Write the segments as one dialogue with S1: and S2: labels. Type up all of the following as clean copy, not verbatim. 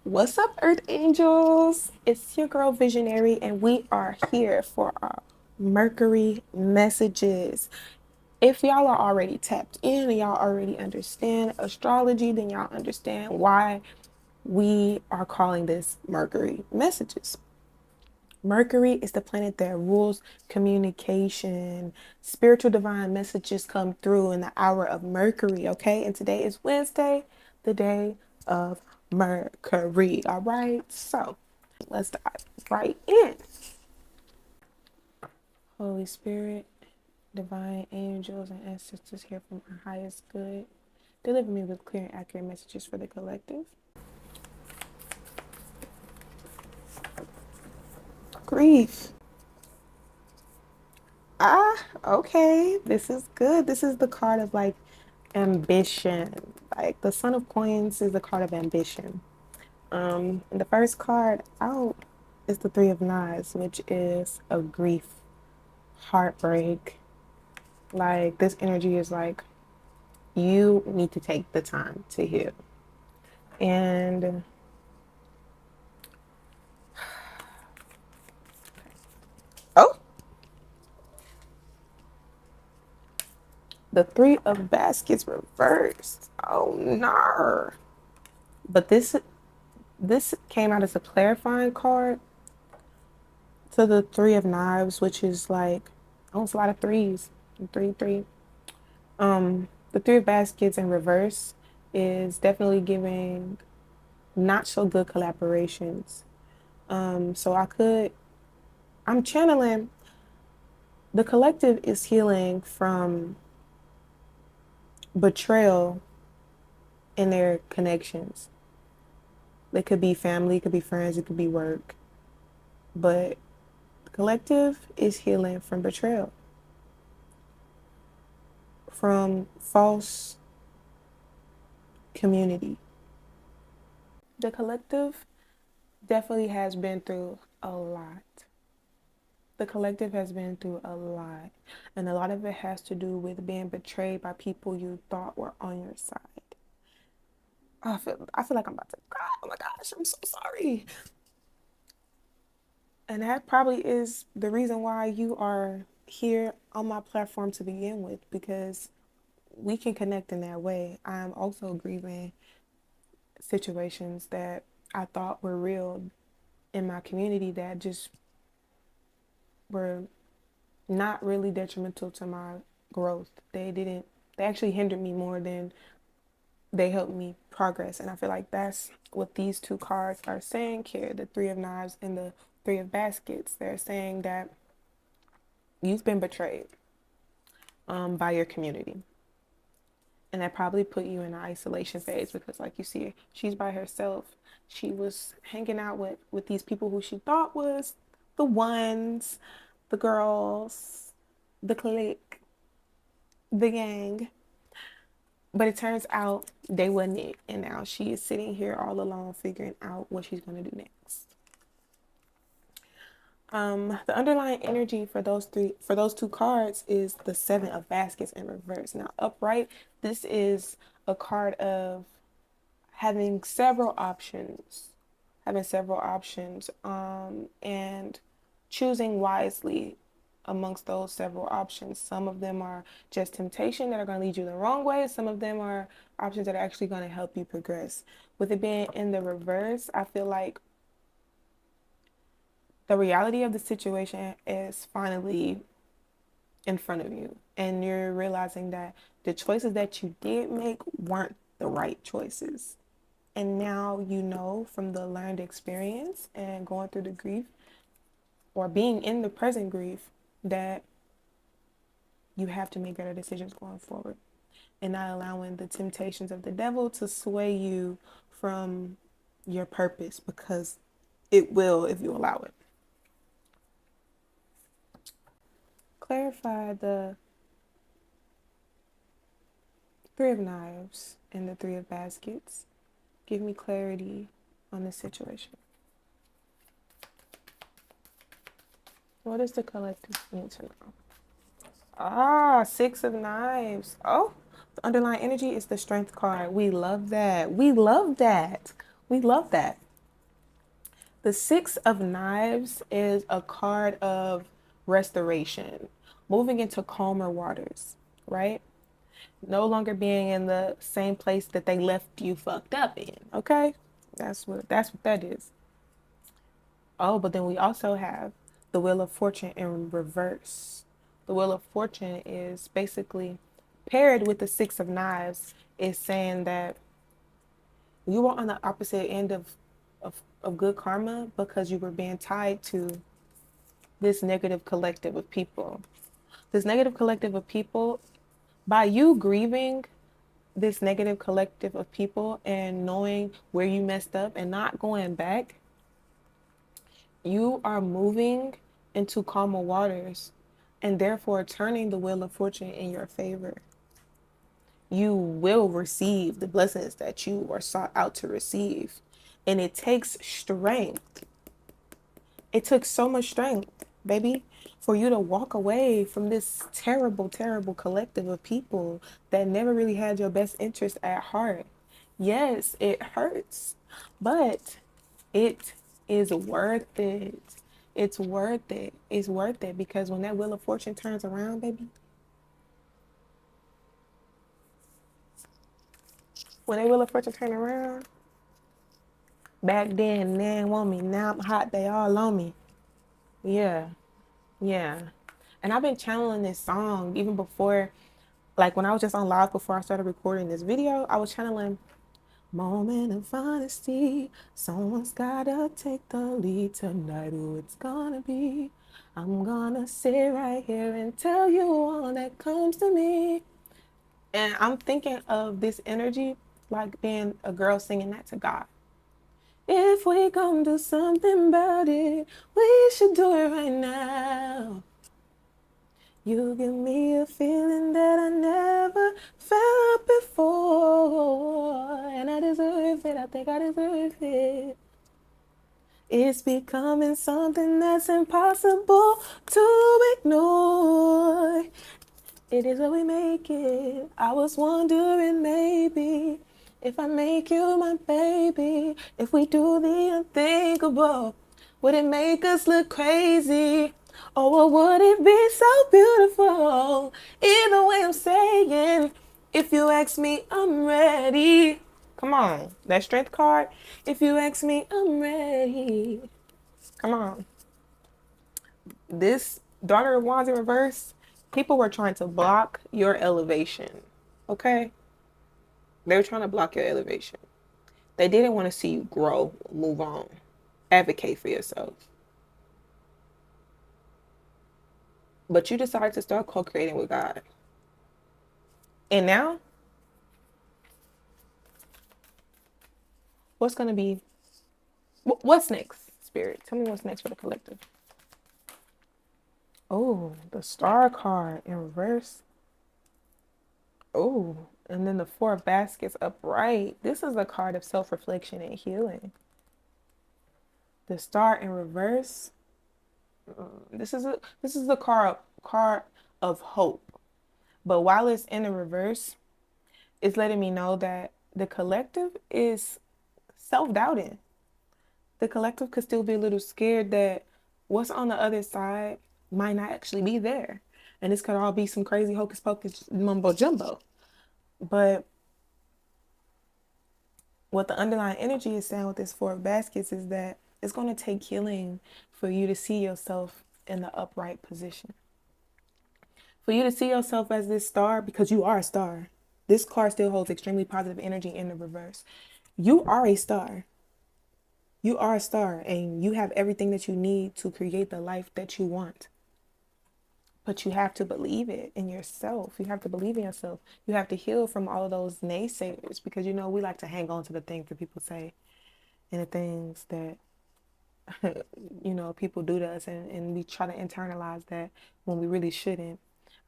S1: What's up, Earth Angels? It's your girl Visionary, and we are here for our Mercury messages. If y'all are already tapped in and y'all already understand astrology, then y'all understand why we are calling this Mercury messages. Mercury is the planet that rules communication. Spiritual divine messages come through in the hour of Mercury, okay? And today is Wednesday, the day of Mercury, all right? So let's dive right in. Holy Spirit, divine angels, and ancestors here from our highest good, deliver me with clear and accurate messages for the collective. Grief. Okay. This is good. This is the card of like ambition. Like the Son of Coins is the card of ambition. And the first card out is the Three of Knives, which is a grief, heartbreak. Like this energy is like you need to take the time to heal. And oh, the Three of Baskets reversed. Oh no. But this came out as a clarifying card to the Three of Knives, which is like, oh, it's a lot of threes. Three, three. The Three of Baskets in reverse is definitely giving not so good collaborations. So I'm channeling the collective is healing from betrayal in their connections. It could be family, it could be friends, it could be work. But the collective is healing from betrayal, from false community. The collective definitely has been through a lot. The collective has been through a lot. And a lot of it has to do with being betrayed by people you thought were on your side. I feel like I'm about to cry. Oh my gosh, I'm so sorry. And that probably is the reason why you are here on my platform to begin with, because we can connect in that way. I'm also grieving situations that I thought were real in my community that just were not really detrimental to my growth. They actually hindered me more than they helped me progress. And I feel like that's what these two cards are saying here, the Three of Knives and the Three of Baskets. They're saying that you've been betrayed by your community. And that probably put you in an isolation phase because, like you see, she's by herself. She was hanging out with these people who she thought was the ones, the girls, the clique, the gang. But it turns out they wasn't it. And now she is sitting here all alone figuring out what she's going to do next. The underlying energy for those two cards is the Seven of Baskets in reverse. Now, upright, this is a card of having several options, and choosing wisely amongst those several options. Some of them are just temptation that are going to lead you the wrong way. Some of them are options that are actually going to help you progress. With it being in the reverse, I feel like the reality of the situation is finally in front of you, and you're realizing that the choices that you did make weren't the right choices. And now you know from the learned experience and going through the grief or being in the present grief that you have to make better decisions going forward and not allowing the temptations of the devil to sway you from your purpose, because it will if you allow it. Clarify the Three of Knives and the Three of Baskets. Give me clarity on the situation. What does the collective need to know? Six of Knives. Oh, the underlying energy is the Strength card. We love that. We love that. We love that. The Six of Knives is a card of restoration, moving into calmer waters, right? No longer being in the same place that they left you fucked up in, okay? That's what that is. Oh, but then we also have the Wheel of Fortune in reverse. The Wheel of Fortune is basically paired with the Six of Knives, is saying that you were on the opposite end of good karma because you were being tied to this negative collective of people. This negative collective of people, by you grieving this negative collective of people and knowing where you messed up and not going back, you are moving into calmer waters and therefore turning the wheel of fortune in your favor. You will receive the blessings that you are sought out to receive. And it takes strength. It took so much strength, baby, for you to walk away from this terrible, terrible collective of people that never really had your best interest at heart. Yes, it hurts, but it is worth it. It's worth it. It's worth it because when that wheel of fortune turns around, baby, when that wheel of fortune turn around, back then they didn't want me. Now I'm hot. They all on me. Yeah, yeah. And I've been channeling this song even before, like when I was just on live before I started recording this video. I was channeling moment of honesty. Someone's gotta take the lead tonight. Who it's gonna be? I'm gonna sit right here and tell you all that comes to me. And I'm thinking of this energy like being a girl singing that to God. If we gonna do something about it, we should do it right now. You give me a feeling that I never felt before. And I deserve it. I think I deserve it. It's becoming something that's impossible to ignore. It is what we make it. I was wondering maybe if I make you my baby, if we do the unthinkable, would it make us look crazy? Or would it be so beautiful? Either way, I'm saying, if you ask me, I'm ready. Come on, that strength card. If you ask me, I'm ready. Come on. This Daughter of Wands in reverse, people were trying to block your elevation. Okay? They were trying to block your elevation. They didn't want to see you grow, move on, advocate for yourself. But you decided to start co-creating with God. And now, what's going to be, what's next, Spirit? Tell me what's next for the collective. Oh, the Star card in reverse. Oh, and then the Four of Baskets upright. This is a card of self-reflection and healing. The Star in reverse. This is a card of hope. But while it's in the reverse, it's letting me know that the collective is self-doubting. The collective could still be a little scared that what's on the other side might not actually be there. And this could all be some crazy hocus pocus mumbo jumbo. But what the underlying energy is saying with this Four of Baskets is that it's going to take healing for you to see yourself in the upright position. For you to see yourself as this star, because you are a star. This card still holds extremely positive energy in the reverse. You are a star. You are a star, and you have everything that you need to create the life that you want. But you have to believe it in yourself. You have to believe in yourself. You have to heal from all of those naysayers, because we like to hang on to the things that people say and the things that people do to us, and we try to internalize that when we really shouldn't.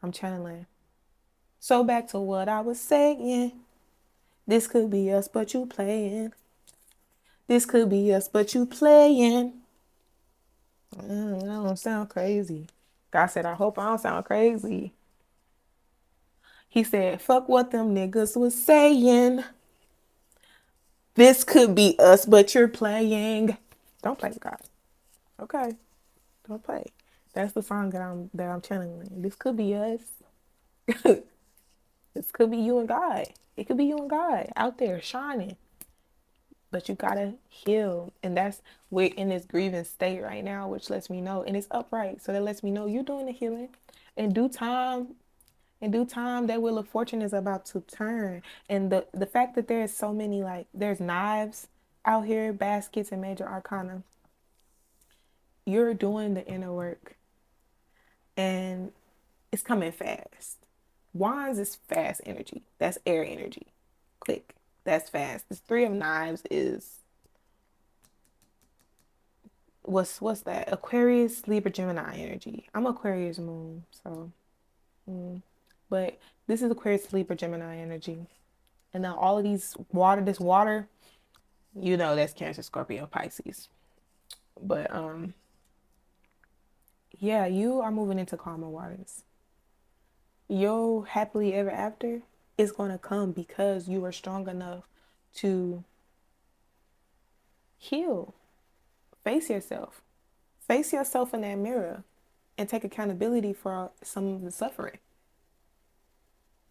S1: I'm channeling. So back to what I was saying. This could be us, but you playing. This could be us, but you playing. I don't sound crazy. God said, I hope I don't sound crazy. He said, fuck what them niggas was saying. This could be us, but you're playing. Don't play with God. Okay? Don't play. That's the song that I'm channeling. This could be us. This could be you and God. It could be you and God out there shining. But you gotta heal. And that's we're in this grieving state right now, which lets me know, and it's upright. So that lets me know you're doing the healing. In due time, in due time, that wheel of fortune is about to turn. And the fact that there's so many, like there's knives out here, baskets and major arcana, you're doing the inner work and it's coming fast. Wands is fast energy. That's air energy. Quick. That's fast. This three of knives is what's that? Aquarius, Libra, Gemini energy. I'm Aquarius moon, so but this is Aquarius, Libra, Gemini energy. And now all of these this water, that's Cancer, Scorpio, Pisces. But yeah, you are moving into calmer waters. Your happily ever after is gonna come because you are strong enough to heal. Face yourself. Face yourself in that mirror and take accountability for some of the suffering.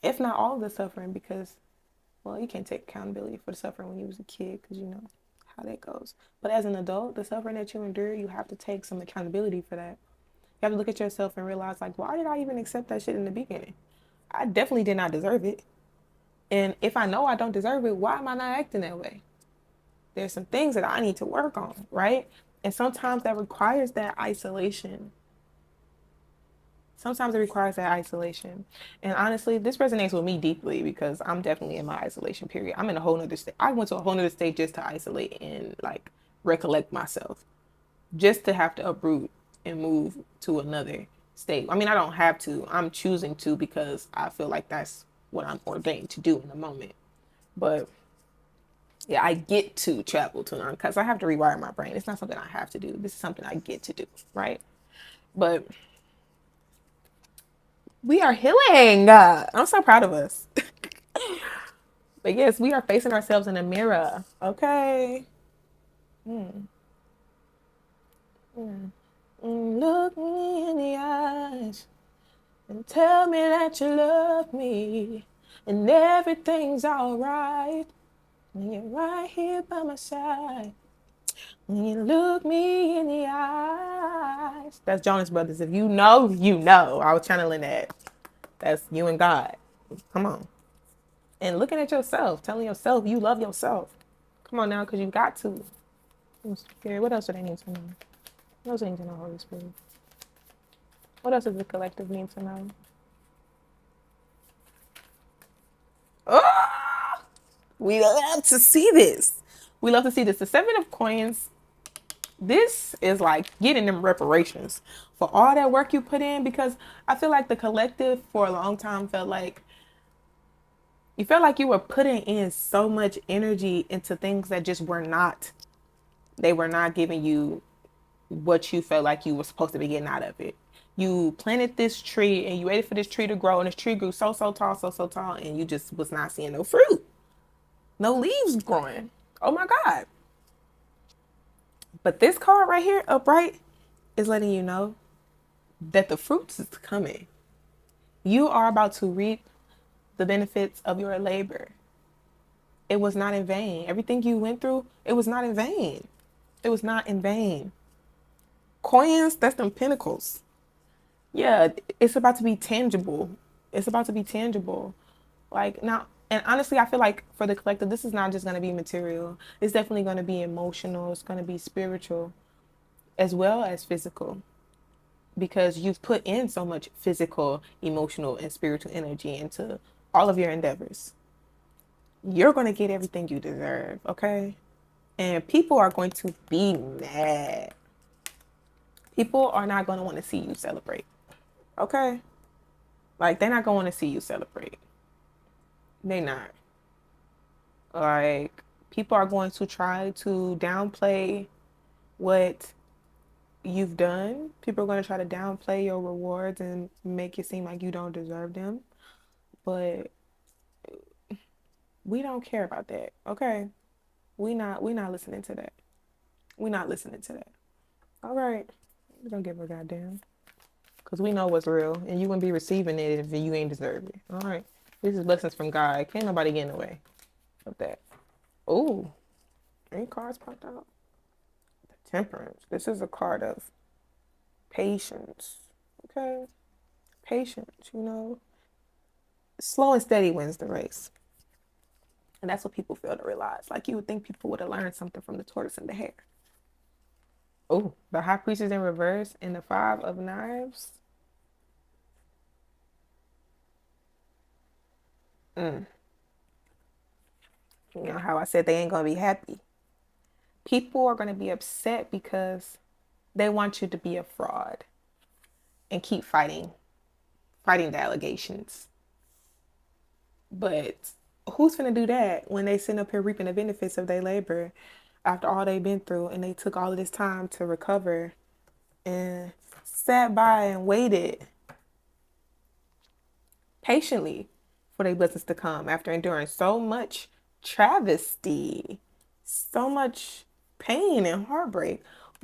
S1: If not all of the suffering, because, well, you can't take accountability for the suffering when you was a kid because you know how that goes. But as an adult, the suffering that you endure, you have to take some accountability for that. You have to look at yourself and realize, like, why did I even accept that shit in the beginning? I definitely did not deserve it. And if I know I don't deserve it, why am I not acting that way? There's some things that I need to work on, right? And sometimes that requires that isolation. Sometimes it requires that isolation. And honestly, this resonates with me deeply because I'm definitely in my isolation period. I'm in a whole nother state. I went to a whole nother state just to isolate and like recollect myself, just to have to uproot and move to another state. I mean, I don't have to. I'm choosing to because I feel like that's what I'm ordained to do in the moment. But yeah, I get to travel to learn because I have to rewire my brain. It's not something I have to do. This is something I get to do, right? But we are healing. I'm so proud of us. But yes, we are facing ourselves in a mirror. Okay. Look me in the eyes and tell me that you love me and everything's all right. When you're right here by my side. When you look me in the eyes. That's Jonas Brothers. If you know, you know. I was channeling that. That's you and God. Come on. And looking at yourself, telling yourself you love yourself. Come on now, because you got to. Spirit, what else do they need to know? What else do they need to know, Holy Spirit? What else does the collective need to know? Oh, we love to see this. We love to see this. The Seven of Coins, this is like getting them reparations for all that work you put in, because I feel like the collective for a long time felt like you were putting in so much energy into things that just they were not giving you what you felt like you were supposed to be getting out of it. You planted this tree and you waited for this tree to grow, and this tree grew so tall, so tall, and you just was not seeing no fruit, no leaves growing. Oh my God. But this card right here, upright, is letting you know that the fruits is coming. You are about to reap the benefits of your labor. It was not in vain. Everything you went through, it was not in vain. It was not in vain. Coins, that's them pinnacles. Yeah, it's about to be tangible. It's about to be tangible. Like now, and honestly, I feel like for the collective, this is not just going to be material. It's definitely going to be emotional. It's going to be spiritual as well as physical, because you've put in so much physical, emotional, and spiritual energy into all of your endeavors. You're going to get everything you deserve, okay? And people are going to be mad. People are not going to want to see you celebrate, okay? Like, they're not going to see you celebrate. They not. Like, people are going to try to downplay what you've done. People are going to try to downplay your rewards and make it seem like you don't deserve them. But we don't care about that, okay? We not listening to that. We're not listening to that. All right. We don't give a goddamn. Because we know what's real. And you wouldn't be receiving it if you ain't deserve it. All right. This is blessings from God. Can't nobody get in the way of that. Ooh. Any cards popped out? The Temperance. This is a card of patience. Okay. Patience, you know. Slow and steady wins the race. And that's what people fail to realize. Like, you would think people would have learned something from the tortoise and the hare. Oh, the High Priestess in reverse and the Five of Knives. Mm. You know how I said they ain't going to be happy. People are going to be upset because they want you to be a fraud and keep fighting the allegations. But who's going to do that when they sit up here reaping the benefits of their labor after all they've been through and they took all of this time to recover and sat by and waited patiently for their blessings to come after enduring so much travesty, so much pain and heartbreak?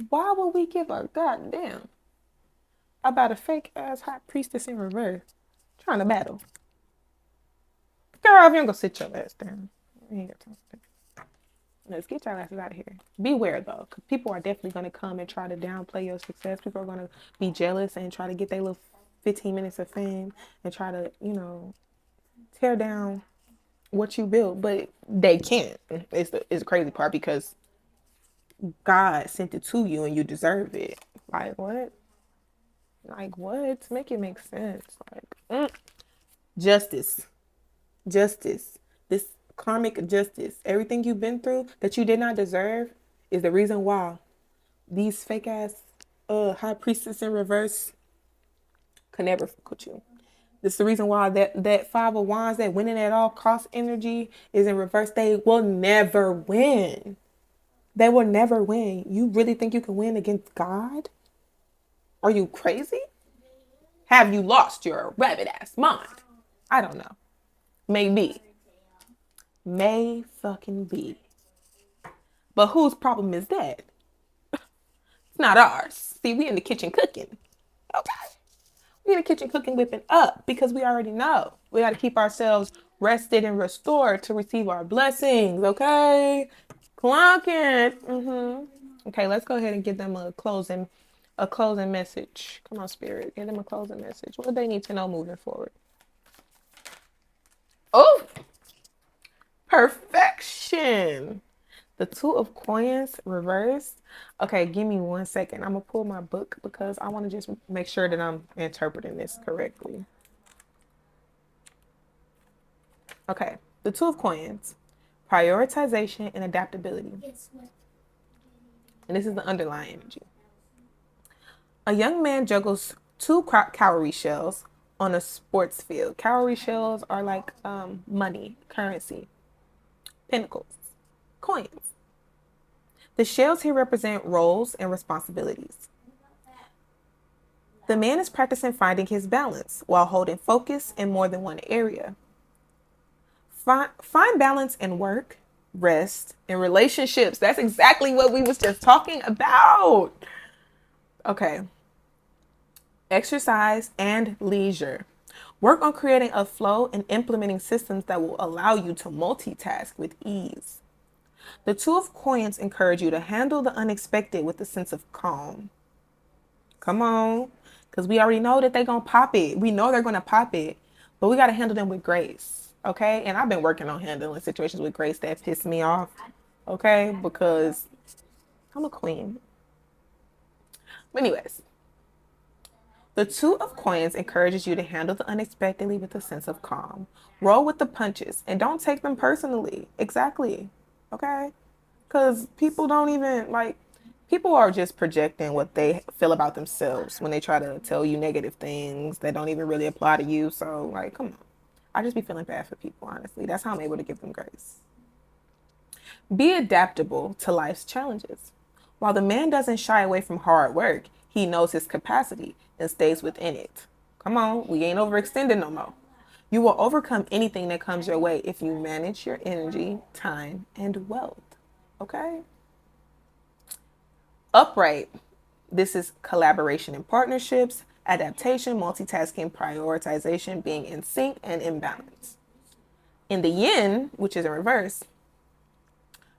S1: Why would we give a goddamn about a fake ass high priestess in reverse trying to battle? Girl, if you don't go sit your ass down. You ain't got time for that. Let's get your asses out of here. Beware though, because people are definitely going to come and try to downplay your success. People are going to be jealous and try to get their little 15 minutes of fame and try to, tear down what you built. But they can't. It's the crazy part because God sent it to you and you deserve it. Like what? Like what? Make it make sense. Like justice. Justice. This karmic justice. Everything you've been through that you did not deserve is the reason why these fake ass high priestess in reverse could never fuck with you. This is the reason why that Five of Wands, that winning at all cost energy is in reverse. They will never win. They will never win. You really think you can win against God? Are you crazy? Have you lost your rabbit ass mind? I don't know. Maybe. May fucking be. But whose problem is that? It's not ours. See, we in the kitchen cooking. Okay. We in the kitchen cooking, whipping up because we already know. We got to keep ourselves rested and restored to receive our blessings. Okay. Clunking. Okay, let's go ahead and give them a closing message. Come on, Spirit. Give them a closing message. What do they need to know moving forward? Oh, perfection. The Two of Coins reversed. Okay, give me 1 second. I'm going to pull my book because I want to just make sure that I'm interpreting this correctly. Okay, the Two of Coins. Prioritization and adaptability. And this is the underlying energy. A young man juggles two cowrie shells on a sports field. Cowrie shells are like money, currency, pinnacles, coins. The shells here represent roles and responsibilities. The man is practicing finding his balance while holding focus in more than one area. Find balance in work, rest, and relationships. That's exactly what we was just talking about. Okay. Exercise and leisure. Work on creating a flow and implementing systems that will allow you to multitask with ease. The Two of Coins encourage you to handle the unexpected with a sense of calm. Come on. Because we already know that they're going to pop it. We know they're going to pop it. But we got to handle them with grace. Okay? And I've been working on handling situations with grace that piss me off. Okay? Because I'm a queen. But anyways. The Two of Coins encourages you to handle the unexpectedly with a sense of calm. Roll with the punches and don't take them personally. Exactly. Okay? Because people don't even, people are just projecting what they feel about themselves when they try to tell you negative things that don't even really apply to you. So, come on. I just be feeling bad for people, honestly. That's how I'm able to give them grace. Be adaptable to life's challenges. While the man doesn't shy away from hard work, he knows his capacity and stays within it. Come on, we ain't overextended no more. You will overcome anything that comes your way if you manage your energy, time, and wealth. Okay? Upright, this is collaboration and partnerships, adaptation, multitasking, prioritization, being in sync and in balance. In the yin, which is in reverse,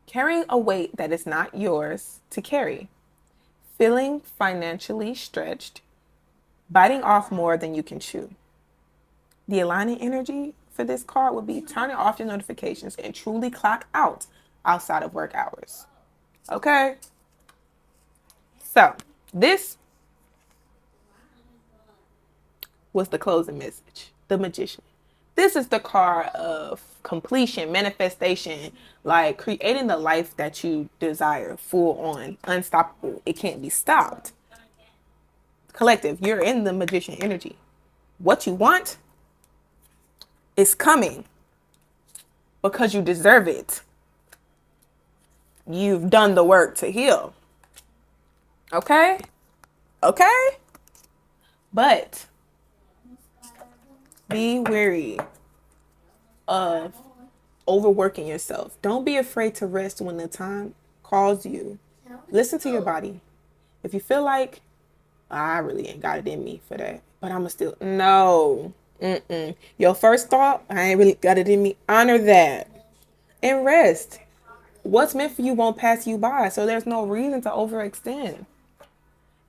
S1: carrying a weight that is not yours to carry, feeling financially stretched, biting off more than you can chew. The aligning energy for this card would be turning off your notifications and truly clock out outside of work hours. Okay? So, this was the closing message, the magician. This is the card of completion, manifestation, like creating the life that you desire, full on, unstoppable. It can't be stopped. Collective, you're in the magician energy. What you want is coming because you deserve it. You've done the work to heal. Okay? Okay? But be wary of overworking yourself. Don't be afraid to rest when the time calls you. Listen to your body. If you feel like, I really ain't got it in me for that, but I'ma still, no. Your first thought, I ain't really got it in me. Honor that and rest. What's meant for you won't pass you by, so there's no reason to overextend.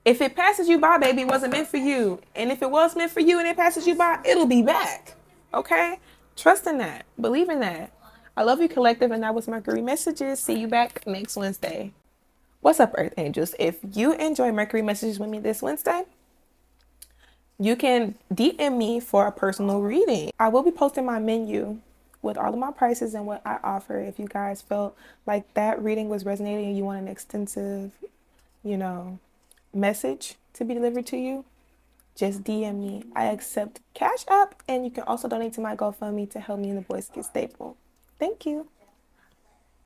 S1: If it passes you by, baby, it wasn't meant for you. And if it was meant for you and it passes you by, it'll be back. Okay? Trust in that. Believe in that. I love you, collective, and that was Mercury Messages. See you back next Wednesday. What's up, Earth Angels? If you enjoy Mercury Messages with me this Wednesday, you can DM me for a personal reading. I will be posting my menu with all of my prices and what I offer. If you guys felt like that reading was resonating and you want an extensive, message to be delivered to you, just DM me. I accept Cash App, and you can also donate to my GoFundMe to help me and the boys get stable. Thank you.